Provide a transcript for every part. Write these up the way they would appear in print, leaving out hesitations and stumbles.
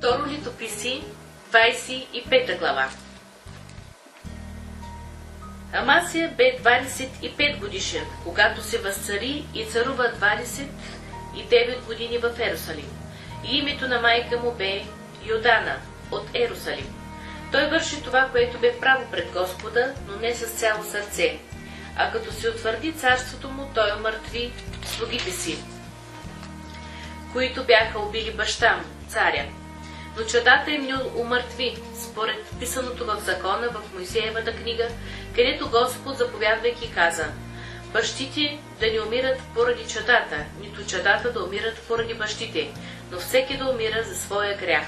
Второ летописи, 25 глава. Амасия бе 25 годишен, когато се възцари и царува 29 години в Ерусалим. И името на майка му бе Йодана от Ерусалим. Той върши това, което бе право пред Господа, но не с цяло сърце. А като се утвърди царството му, той омъртви слугите си, които бяха убили баща му, царя. Но чадата им не умъртви, според писаното в закона в Моисеевата книга, където Господ, заповядвайки, каза: бащите да не умират поради чадата, нито чадата да умират поради бащите, но всеки да умира за своя грях.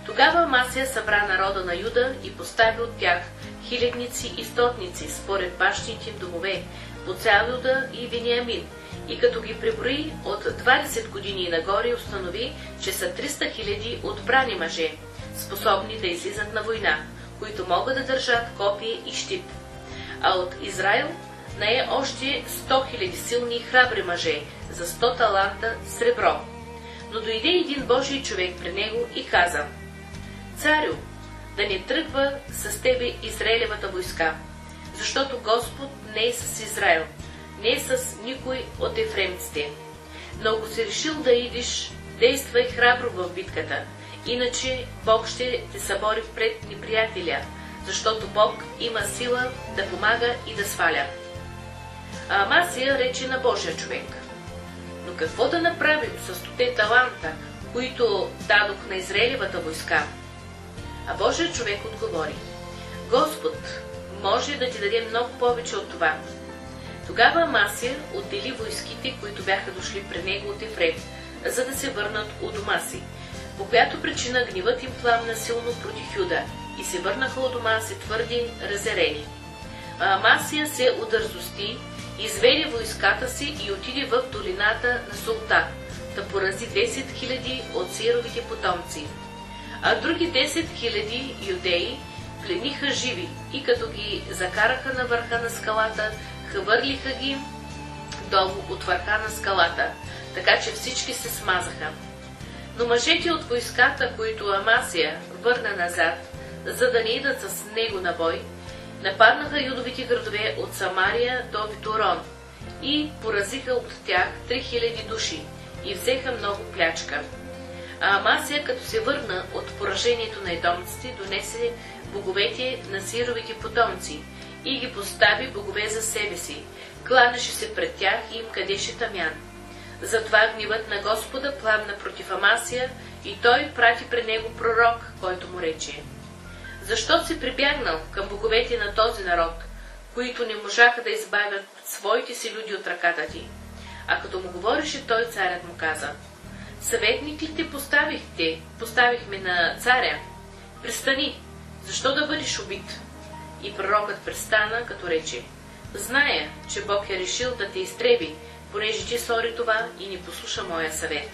Тогава Амасия събра народа на Юда и постави от тях хилядници и стотници, според бащините им домове, по цял Юда и Вениамин, и като ги преброи от 20 години и нагоре, установи, че са 300 000 отбрани мъже, способни да излизат на война, които могат да държат копие и щит. А от Израил нае още 100 000 силни и храбри мъже за 100 таланта сребро. Но дойде един Божий човек при него и каза: царю, да не тръгва с тебе Израилевата войска, защото Господ не е с Израил, не е с никой от ефремците. Но ако си решил да идиш, действай храбро в битката, иначе Бог ще те събори пред неприятеля, защото Бог има сила да помага и да сваля. А Амасия рече на Божия човек: но какво да направим с 100 таланта, които дадох на Израилевата войска? А Божия човек отговори: Господ може да ти даде много повече от това. Тогава Амасия отдели войските, които бяха дошли при него от Ефрем, за да се върнат у дома си, по която причина гневът им пламна силно против Юда и се върнаха у дома си твърди, разярени. А Амасия се удързости, изведе войската си и отиде в долината на Султа, да порази 10 000 от Сировите потомци. А други 10 000 юдеи плениха живи и като ги закараха на върха на скалата, хвърлиха ги долу от върха на скалата, така че всички се смазаха. Но мъжете от войската, които Амасия върна назад, за да не идат с него на бой, нападнаха юдовите градове от Самария до Виторон и поразиха от тях 3000 души и взеха много плячка. А Амасия, като се върна от поражението на едомците, донесе боговете на Сировите потомци и ги постави богове за себе си, кланяше се пред тях и им кадеше тамян. Затова гневът на Господа пламна против Амасия и той прати при него пророк, който му рече: защо си прибягнал към боговете на този народ, които не можаха да избавят своите си люди от ръката ти? А като му говореше той, царят му каза: съветник ли те поставихме на царя? Престани, защо да бъдеш убит? И пророкът престана, като рече: зная, че Бог е решил да те изтреби, понеже ти стори това и не послуша моя съвет.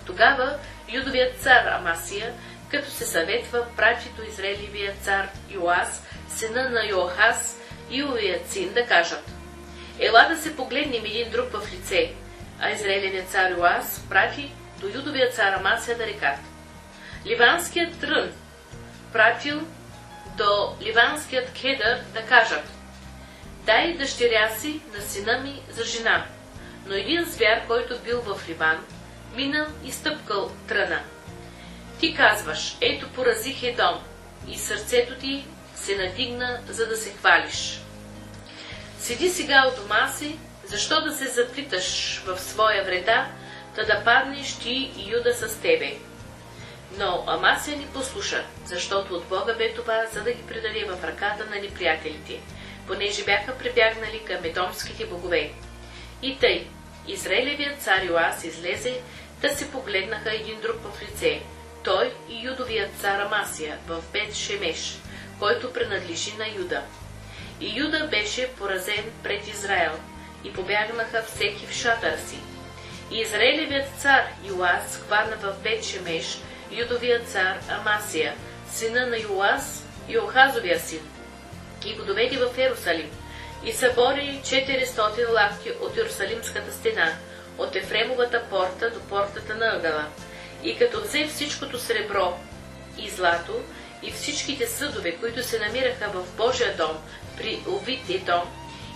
Тогава юдовият цар Амасия, като се съветва, прати до Израилевия цар Йоас, сина на Йоахаз, Иовият син, да кажат: ела да се погледнем един друг в лице. А Израилевият цар Йоас прати до юдовия цар Амасия да рекат: ливанският трън пратил до ливанският кедър да кажат: дай дъщеря си на сина ми за жена. Но един звяр, който бил в Ливан, минал и стъпкал тръна. Ти казваш: ето поразих Едом, и сърцето ти се надигна, за да се хвалиш. Седи сега у дома си, защо да се заплиташ в своя вреда, та да паднеш ти и Юда с тебе. Но Амасия ни послуша, защото от Бога бе това, за да ги предаде в ръката на неприятелите, понеже бяха прибягнали към едомските богове. И тъй, Израилевият цар Йоас излезе, да се погледнаха един друг в лице, той и юдовият цар Амасия в Бет Шемеш, който принадлежи на Юда. И Юда беше поразен пред Израел, и побягнаха всеки в шатъра си. И Израилевият цар Йоас хвана в Бет Шемеш юдовият цар Амасия, сина на Йоас, Йоахазовия син, и го доведе в Ерусалим, и събори 400 лахти от Иерусалимската стена, от Ефремовата порта до портата на ъгъла, И като взе всичкото сребро и злато и всичките съдове, които се намираха в Божия дом при Овид-Едом,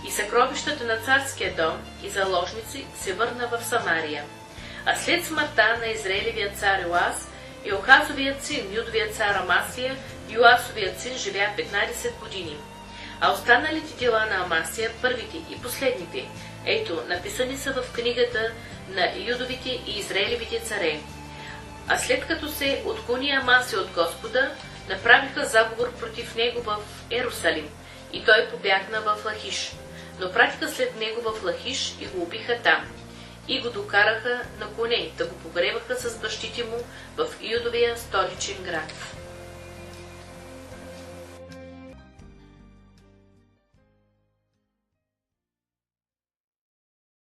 и съкровищата на царския дом и заложници, се върна в Самария. А след смъртта на Израилевия цар Йоас, Йохазовият син, Юдовият цар Амасия, Йоасовият син живя 15 години. А останалите дела на Амасия, първите и последните, ето, написани са в книгата на Юдовите и Израилевите царе. А след като се отклони Амасия от Господа, направиха заговор против него в Ерусалим, и той побягна в Лахиш. Но пратиха след него в Лахиш и го убиха там. И го докараха на коне, да го погребаха с бащите му в Юдовия столичен град.